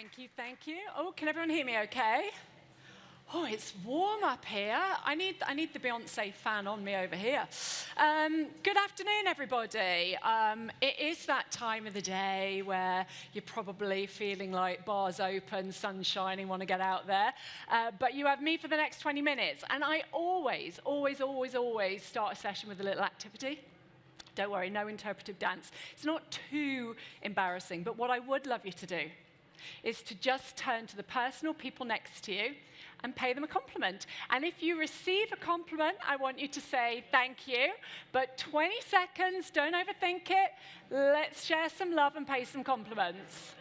Thank you, thank you. Oh, can everyone hear me okay? Oh, it's warm up here. I need the Beyonce fan on me over here. Good afternoon, everybody. It is that time of the day where you're probably feeling like bars open, sun shining, want to get out there. But you have me for the next 20 minutes. And I always start a session with a little activity. Don't worry, no interpretive dance. It's not too embarrassing, but what I would love you to do is to just turn to the person or people next to you and pay them a compliment. And if you receive a compliment, I want you to say thank you, but 20 seconds, don't overthink it. Let's share some love and pay some compliments.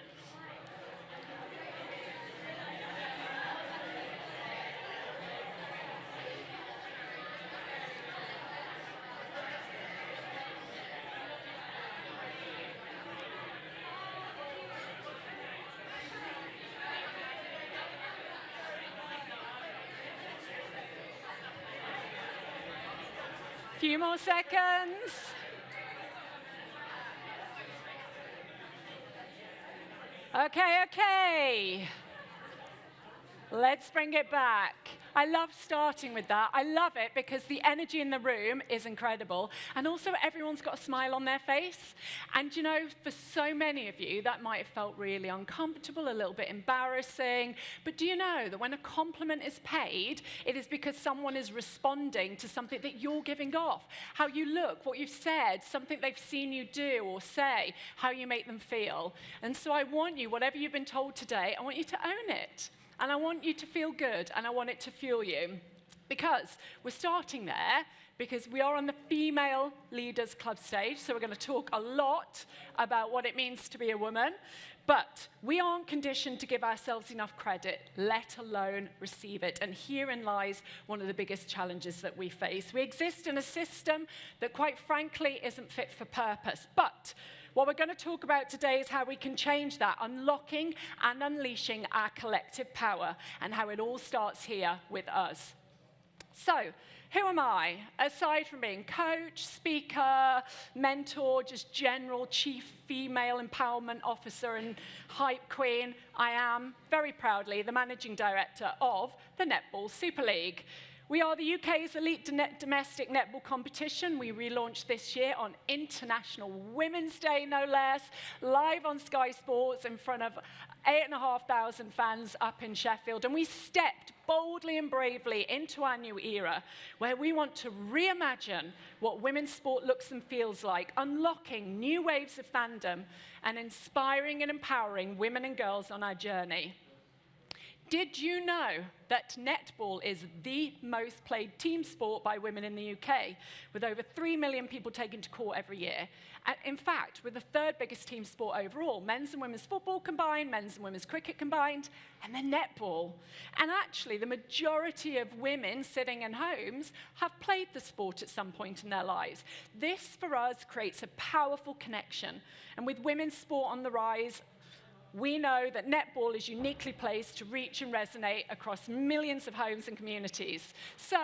Few more seconds. Okay. Let's bring it back. I love starting with that. I love it because the energy in the room is incredible. And also everyone's got a smile on their face. And you know, for so many of you, that might have felt really uncomfortable, a little bit embarrassing. But do you know that when a compliment is paid, it is because someone is responding to something that you're giving off. How you look, what you've said, something they've seen you do or say, how you make them feel. And so I want you, whatever you've been told today, I want you to own it. And I want you to feel good, and I want it to fuel you. Because we're starting there, because we are on the Female Leaders Club stage, so we're going to talk a lot about what it means to be a woman. But we aren't conditioned to give ourselves enough credit, let alone receive it. And herein lies one of the biggest challenges that we face. We exist in a system that, quite frankly, isn't fit for purpose. But what we're going to talk about today is how we can change that, unlocking and unleashing our collective power, and how it all starts here with us. So, who am I? Aside from being coach, speaker, mentor, just general chief female empowerment officer and hype queen, I am, very proudly, the managing director of the Netball Super League. We are the UK's elite domestic netball competition. We relaunched this year on International Women's Day, no less, live on Sky Sports in front of 8,500 fans up in Sheffield. And we stepped boldly and bravely into our new era, where we want to reimagine what women's sport looks and feels like, unlocking new waves of fandom and inspiring and empowering women and girls on our journey. Did you know that netball is the most played team sport by women in the UK, with over 3 million people taken to court every year? And in fact, we're the third biggest team sport overall, men's and women's football combined, men's and women's cricket combined, and then netball. And actually, the majority of women sitting in homes have played the sport at some point in their lives. This, for us, creates a powerful connection. And with women's sport on the rise, we know that netball is uniquely placed to reach and resonate across millions of homes and communities. So,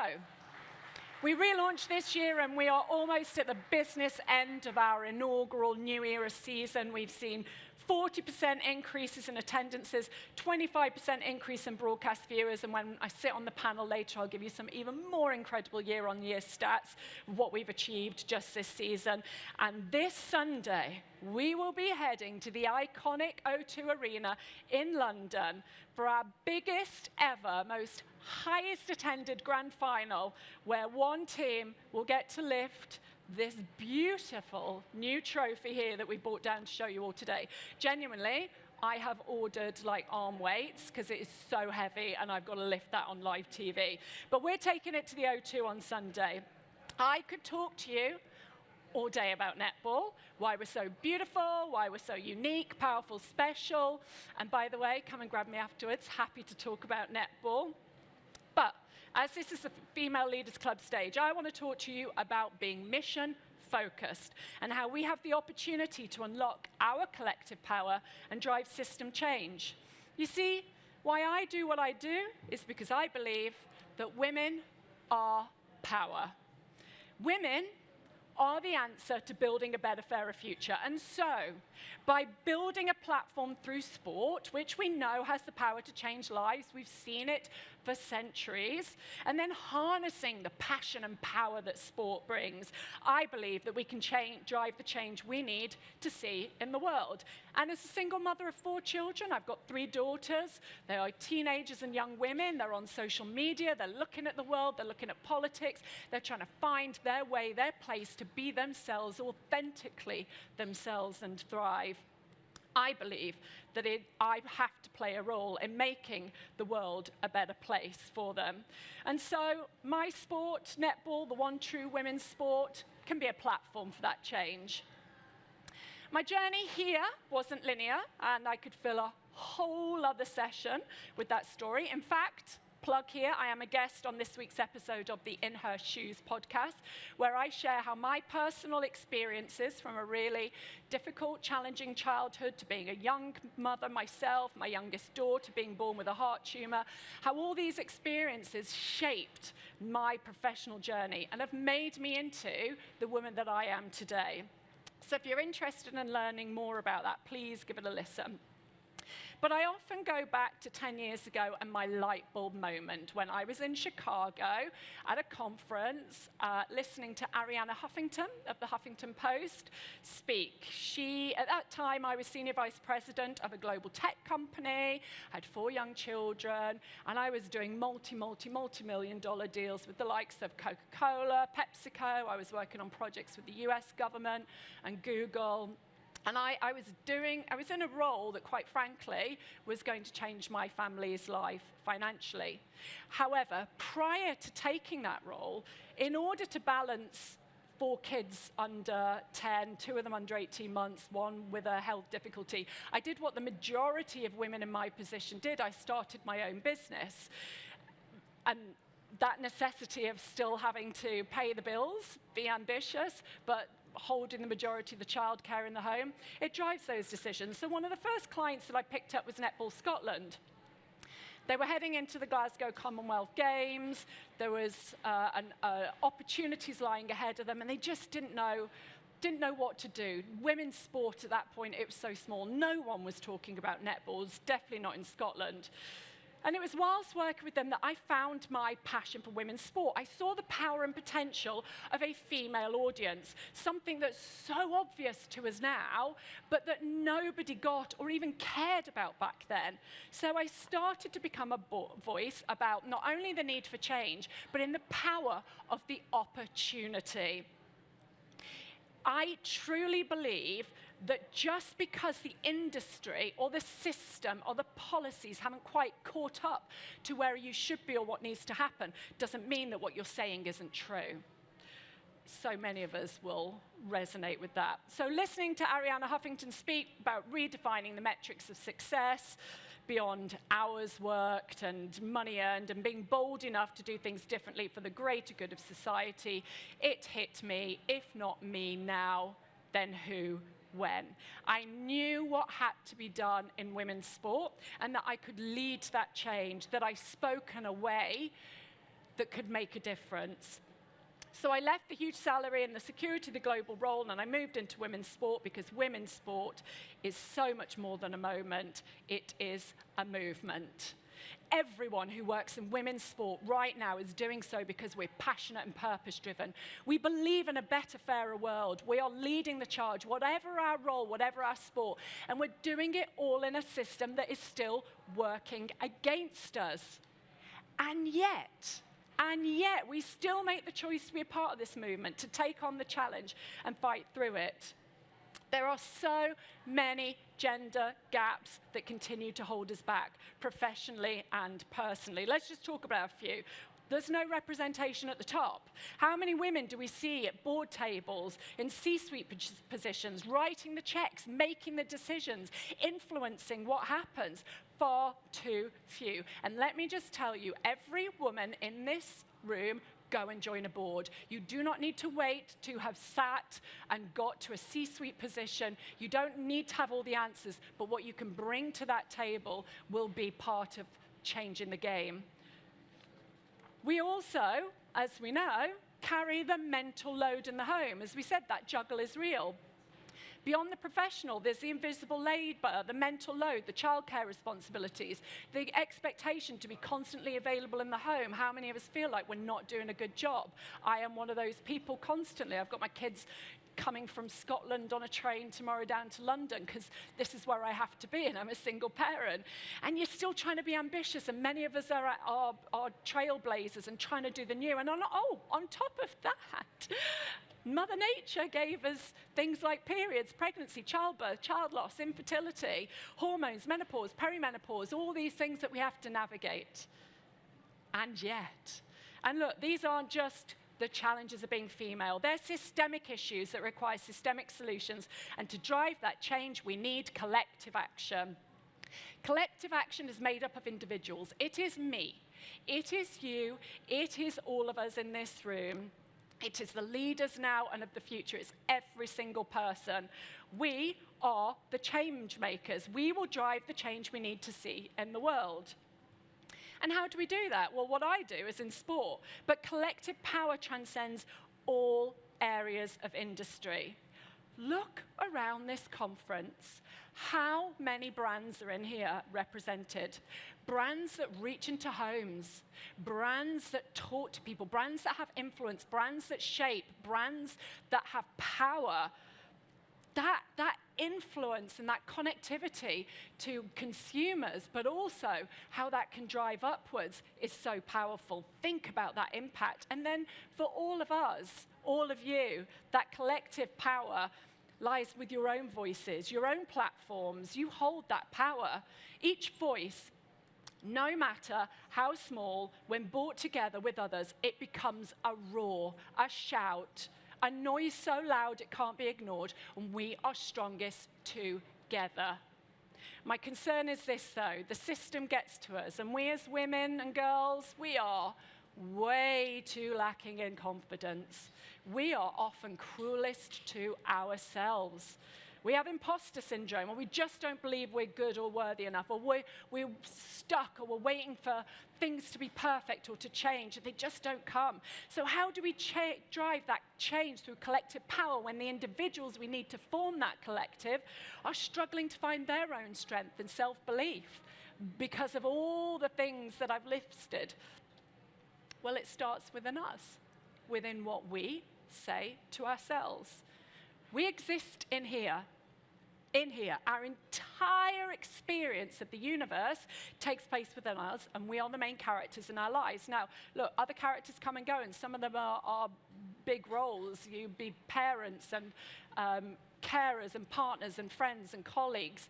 we relaunched this year, and we are almost at the business end of our inaugural New Era season. We've seen 40% increases in attendances, 25% increase in broadcast viewers, and when I sit on the panel later, I'll give you some even more incredible year-on-year stats of what we've achieved just this season. And this Sunday, we will be heading to the iconic O2 Arena in London for our biggest ever, most highest attended grand final, where one team will get to lift this beautiful new trophy here that we brought down to show you all today. Genuinely, I have ordered like arm weights because it is so heavy and I've got to lift that on live TV. But we're taking it to the O2 on Sunday. I could talk to you all day about netball, why we're so beautiful, why we're so unique, powerful, special. And by the way, come and grab me afterwards. Happy to talk about netball. But as this is the Female Leaders Club stage, I want to talk to you about being mission-focused and how we have the opportunity to unlock our collective power and drive system change. You see, why I do what I do is because I believe that women are power. Women are the answer to building a better, fairer future. And so, by building a platform through sport, which we know has the power to change lives, we've seen it for centuries, and then harnessing the passion and power that sport brings, I believe that we can drive the change we need to see in the world. And as a single mother of 4 children, I've got 3 daughters. They are teenagers and young women. They're on social media. They're looking at the world. They're looking at politics. They're trying to find their way, their place to be themselves, authentically themselves, and thrive. I believe that I have to play a role in making the world a better place for them. And so my sport, netball, the one true women's sport, can be a platform for that change. My journey here wasn't linear, and I could fill a whole other session with that story. In fact, plug here, I am a guest on this week's episode of the In Her Shoes podcast, where I share how my personal experiences from a really difficult, challenging childhood to being a young mother myself, my youngest daughter being born with a heart tumor, how all these experiences shaped my professional journey and have made me into the woman that I am today. So if you're interested in learning more about that, please give it a listen. But I often go back to 10 years ago and my light bulb moment when I was in Chicago at a conference listening to Arianna Huffington of the Huffington Post speak. At that time, I was senior vice president of a global tech company, had 4 young children, and I was doing multi-million-dollar deals with the likes of Coca-Cola, PepsiCo. I was working on projects with the US government and Google. And I was in a role that, quite frankly, was going to change my family's life financially. However, prior to taking that role, in order to balance 4 kids under 10, 2 of them under 18 months, 1 with a health difficulty, I did what the majority of women in my position did. I started my own business. And that necessity of still having to pay the bills, be ambitious, but holding the majority of the childcare in the home, it drives those decisions. So one of the first clients that I picked up was Netball Scotland. They were heading into the Glasgow Commonwealth Games. There was opportunities lying ahead of them, and they just didn't know what to do. Women's sport at that point, it was so small. No one was talking about netball, definitely not in Scotland. And it was whilst working with them that I found my passion for women's sport. I saw the power and potential of a female audience, something that's so obvious to us now, but that nobody got or even cared about back then. So I started to become a voice about not only the need for change, but in the power of the opportunity. I truly believe that just because the industry or the system or the policies haven't quite caught up to where you should be or what needs to happen, doesn't mean that what you're saying isn't true. So many of us will resonate with that. So listening to Arianna Huffington speak about redefining the metrics of success beyond hours worked and money earned and being bold enough to do things differently for the greater good of society, it hit me, if not me now, then who? When. I knew what had to be done in women's sport and that I could lead that change, that I spoke in a way that could make a difference. So I left the huge salary and the security of the global role, and I moved into women's sport because women's sport is so much more than a moment. It is a movement. Everyone who works in women's sport right now is doing so because we're passionate and purpose-driven. We believe in a better, fairer world. We are leading the charge, whatever our role, whatever our sport, and we're doing it all in a system that is still working against us. And yet, we still make the choice to be a part of this movement, to take on the challenge and fight through it. There are so many gender gaps that continue to hold us back, professionally and personally. Let's just talk about a few. There's no representation at the top. How many women do we see at board tables, in C-suite positions, writing the checks, making the decisions, influencing what happens? Far too few. And let me just tell you, every woman in this room, go and join a board. You do not need to wait to have sat and got to a C-suite position. You don't need to have all the answers, but what you can bring to that table will be part of changing the game. We also, as we know, carry the mental load in the home. As we said, that juggle is real. Beyond the professional, there's the invisible labor, the mental load, the childcare responsibilities, the expectation to be constantly available in the home. How many of us feel like we're not doing a good job? I am one of those people constantly. I've got my kids coming from Scotland on a train tomorrow down to London because this is where I have to be, and I'm a single parent. And you're still trying to be ambitious, and many of us are trailblazers and trying to do the new. And on top of that, Mother Nature gave us things like periods, pregnancy, childbirth, child loss, infertility, hormones, menopause, perimenopause, all these things that we have to navigate. And yet, and look, these aren't just the challenges of being female. They're systemic issues that require systemic solutions. And to drive that change, we need collective action. Collective action is made up of individuals. It is me. It is you. It is all of us in this room. It is the leaders now and of the future. It's every single person. We are the change makers. We will drive the change we need to see in the world. And how do we do that? Well, what I do is in sport, but collective power transcends all areas of industry. Look around this conference. How many brands are in here represented? Brands that reach into homes, brands that talk to people, brands that have influence, brands that shape, brands that have power. That influence and that connectivity to consumers, but also how that can drive upwards is so powerful. Think about that impact. And then for all of us, all of you, that collective power lies with your own voices, your own platforms. You hold that power. Each voice, no matter how small, when brought together with others, it becomes a roar, a shout, a noise so loud it can't be ignored, and we are strongest together. My concern is this, though. The system gets to us, and we as women and girls, we are way too lacking in confidence. We are often cruelest to ourselves. We have imposter syndrome, or we just don't believe we're good or worthy enough, or we're stuck, or we're waiting for things to be perfect or to change, and they just don't come. So how do we drive that change through collective power when the individuals we need to form that collective are struggling to find their own strength and self-belief because of all the things that I've listed? Well, it starts within us, within what we say to ourselves. We exist in here. In here. Our entire experience of the universe takes place within us, and we are the main characters in our lives. Now, look, other characters come and go, and some of them are big roles. You be parents and carers and partners and friends and colleagues.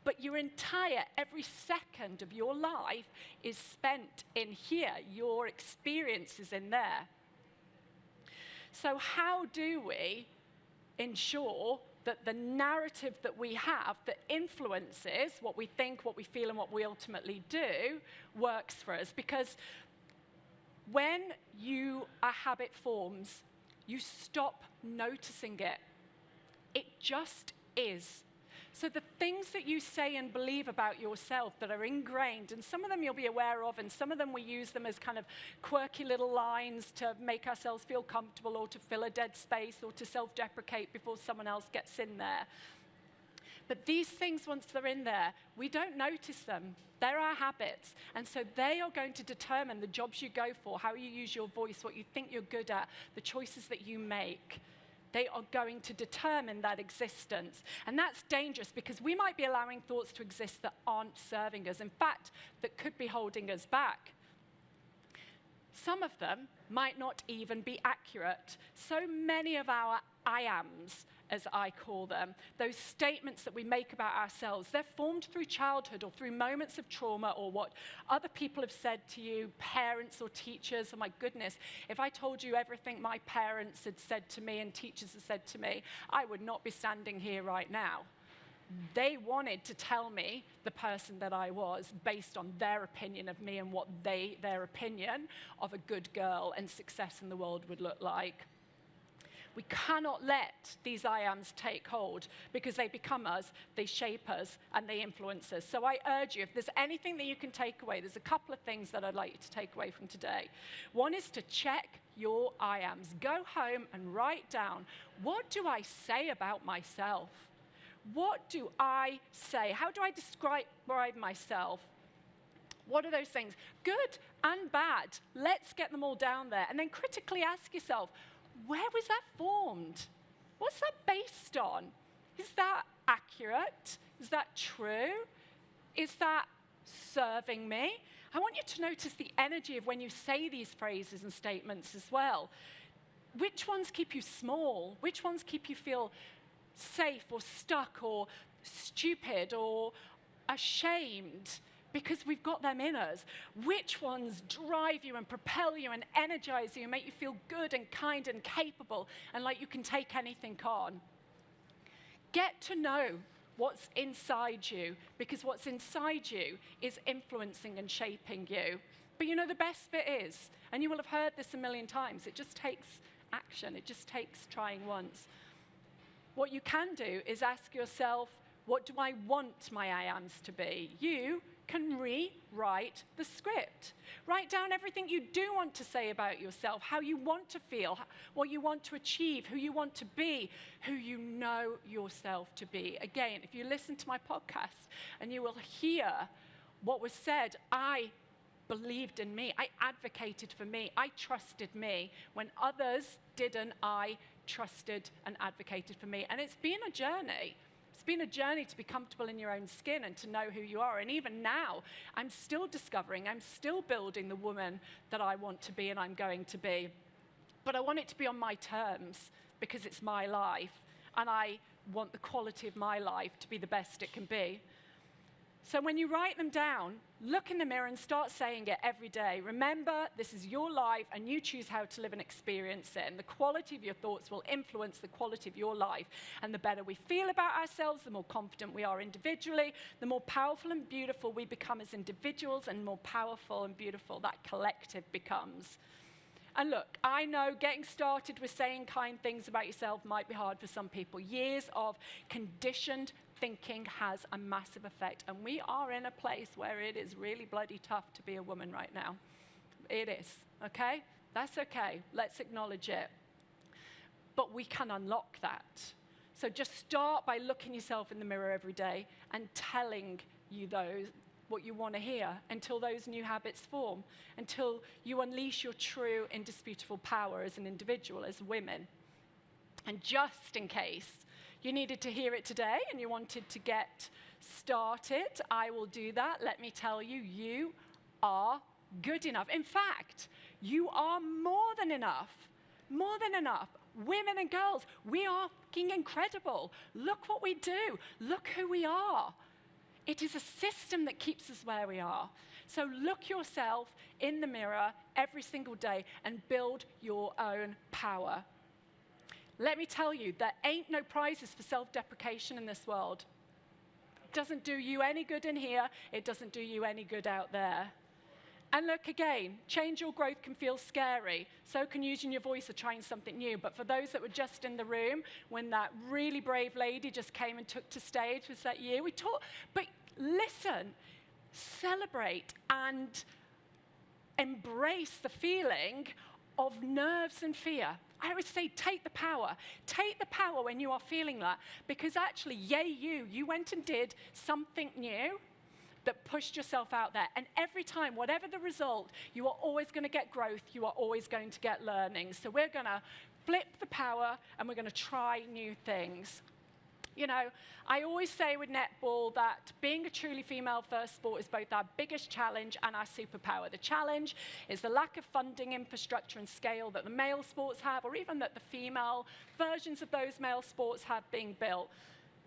But your entire, every second of your life is spent in here. Your experience is in there. So how do we ensure that the narrative that we have that influences what we think, what we feel, and what we ultimately do works for us? Because when a habit forms, you stop noticing it. It just is. So the things that you say and believe about yourself that are ingrained, and some of them you'll be aware of, and some of them we use them as kind of quirky little lines to make ourselves feel comfortable, or to fill a dead space, or to self-deprecate before someone else gets in there. But these things, once they're in there, we don't notice them. They're our habits. And so they are going to determine the jobs you go for, how you use your voice, what you think you're good at, the choices that you make. They are going to determine that existence. And that's dangerous because we might be allowing thoughts to exist that aren't serving us. In fact, that could be holding us back. Some of them might not even be accurate. So many of our I ams, as I call them, those statements that we make about ourselves, they're formed through childhood or through moments of trauma or what other people have said to you, parents or teachers. Oh my goodness, if I told you everything my parents had said to me and teachers had said to me, I would not be standing here right now. They wanted to tell me the person that I was based on their opinion of me and what their opinion of a good girl and success in the world would look like. We cannot let these I ams take hold because they become us, they shape us, and they influence us. So I urge you, if there's anything that you can take away, there's a couple of things that I'd like you to take away from today. One is to check your I ams. Go home and write down, what do I say about myself? What do I say? How do I describe myself? What are those things? Good and bad. Let's get them all down there. And then critically ask yourself, where was that formed? What's that based on? Is that accurate? Is that true? Is that serving me? I want you to notice the energy of when you say these phrases and statements as well. Which ones keep you small? Which ones keep you feel safe or stuck or stupid or ashamed? Because we've got them in us. Which ones drive you and propel you and energize you and make you feel good and kind and capable and like you can take anything on? Get to know what's inside you, because what's inside you is influencing and shaping you. But you know, the best bit is, and you will have heard this a million times, it just takes action. It just takes trying once. What you can do is ask yourself, what do I want my I ams to be? You can rewrite the script. Write down everything you do want to say about yourself, how you want to feel, what you want to achieve, who you want to be, who you know yourself to be. Again, if you listen to my podcast and you will hear what was said, I believed in me, I advocated for me, I trusted me. When others didn't, I trusted and advocated for me. And it's been a journey. It's been a journey to be comfortable in your own skin and to know who you are. And even now, I'm still discovering, I'm still building the woman that I want to be and I'm going to be. But I want it to be on my terms because it's my life. And I want the quality of my life to be the best it can be. So when you write them down, look in the mirror and start saying it every day. Remember, this is your life and you choose how to live and experience it. And the quality of your thoughts will influence the quality of your life. And the better we feel about ourselves, the more confident we are individually, the more powerful and beautiful we become as individuals, and more powerful and beautiful that collective becomes. And look, I know getting started with saying kind things about yourself might be hard for some people. Years of conditioned thinking has a massive effect. And we are in a place where it is really bloody tough to be a woman right now. It is, okay? That's okay. Let's acknowledge it. But we can unlock that. So just start by looking yourself in the mirror every day and telling you what you want to hear until those new habits form, until you unleash your true, indisputable power as an individual, as women. And just in case you needed to hear it today and you wanted to get started, I will do that. Let me tell you, you are good enough. In fact, you are more than enough. More than enough. Women and girls, we are fucking incredible. Look what we do. Look who we are. It is a system that keeps us where we are. So look yourself in the mirror every single day and build your own power. Let me tell you, there ain't no prizes for self-deprecation in this world. It doesn't do you any good in here. It doesn't do you any good out there. And look again, change or growth can feel scary. So can using your voice or trying something new. But for those that were just in the room, when that really brave lady just came and took to stage, was that you? We talked, but listen, celebrate and embrace the feeling of nerves and fear. I would say take the power. Take the power when you are feeling that, because actually, yay you went and did something new that pushed yourself out there. And every time, whatever the result, you are always going to get growth. You are always going to get learning. So we're going to flip the power and we're going to try new things. You know, I always say with netball that being a truly female-first sport is both our biggest challenge and our superpower. The challenge is the lack of funding, infrastructure, and scale that the male sports have, or even that the female versions of those male sports have being built.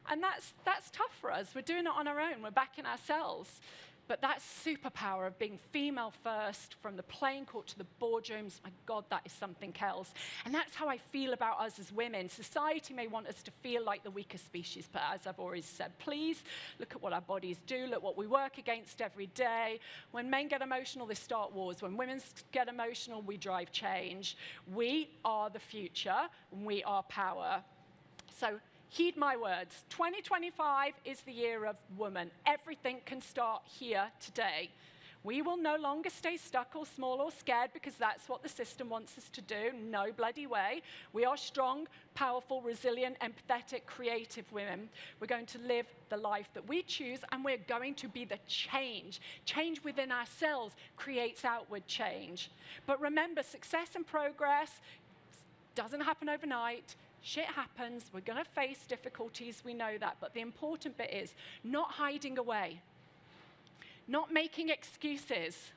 And that's tough for us. We're doing it on our own. We're backing ourselves. But that superpower of being female first, from the playing court to the boardrooms, my God, that is something else. And that's how I feel about us as women. Society may want us to feel like the weaker species, but as I've always said, please look at what our bodies do, look what we work against every day. When men get emotional, they start wars. When women get emotional, we drive change. We are the future, and we are power. So heed my words. 2025 is the year of woman. Everything can start here today. We will no longer stay stuck or small or scared because that's what the system wants us to do. No bloody way. We are strong, powerful, resilient, empathetic, creative women. We're going to live the life that we choose, and we're going to be the change. Change within ourselves creates outward change. But remember, success and progress doesn't happen overnight. Shit happens, we're going to face difficulties, we know that, but the important bit is not hiding away, not making excuses,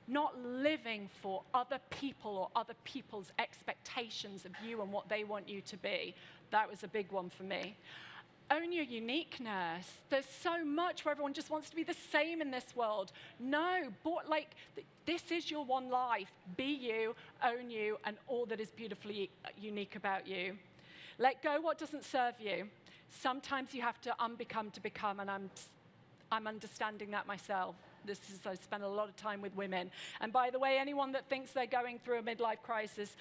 not living for other people or other people's expectations of you and what they want you to be. That was a big one for me. Own your uniqueness. There's so much where everyone just wants to be the same in this world. No, this is your one life. Be you, own you, and all that is beautifully unique about you. Let go what doesn't serve you. Sometimes you have to unbecome to become, and I'm understanding that myself. I spend a lot of time with women. And by the way, anyone that thinks they're going through a midlife crisis,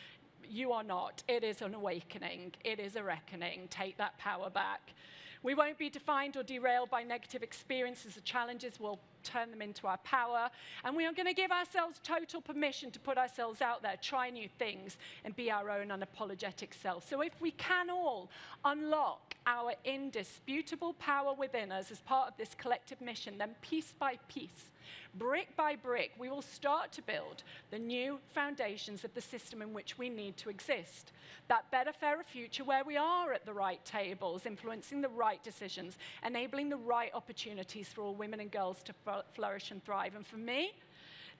you are not. It is an awakening. It is a reckoning. Take that power back. We won't be defined or derailed by negative experiences or challenges. We'll turn them into our power. And we are going to give ourselves total permission to put ourselves out there, try new things, and be our own unapologetic self. So if we can all unlock our indisputable power within us as part of this collective mission, then piece by piece, brick by brick, we will start to build the new foundations of the system in which we need to exist. That better, fairer future where we are at the right tables, influencing the right decisions, enabling the right opportunities for all women and girls to flourish and thrive. And for me,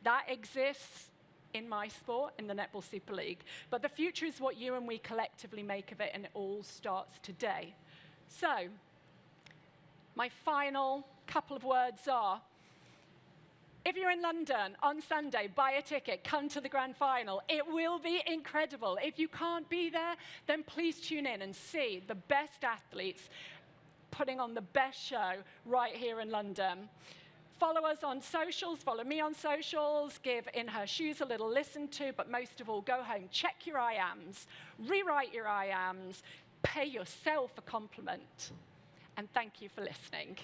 that exists in my sport, in the Netball Super League. But the future is what you and we collectively make of it, and it all starts today. So, my final couple of words are, if you're in London on Sunday, buy a ticket, come to the grand final. It will be incredible. If you can't be there, then please tune in and see the best athletes putting on the best show right here in London. Follow us on socials, follow me on socials, give In Her Shoes a little listen to, but most of all, go home, check your I ams, rewrite your I ams, pay yourself a compliment. And thank you for listening.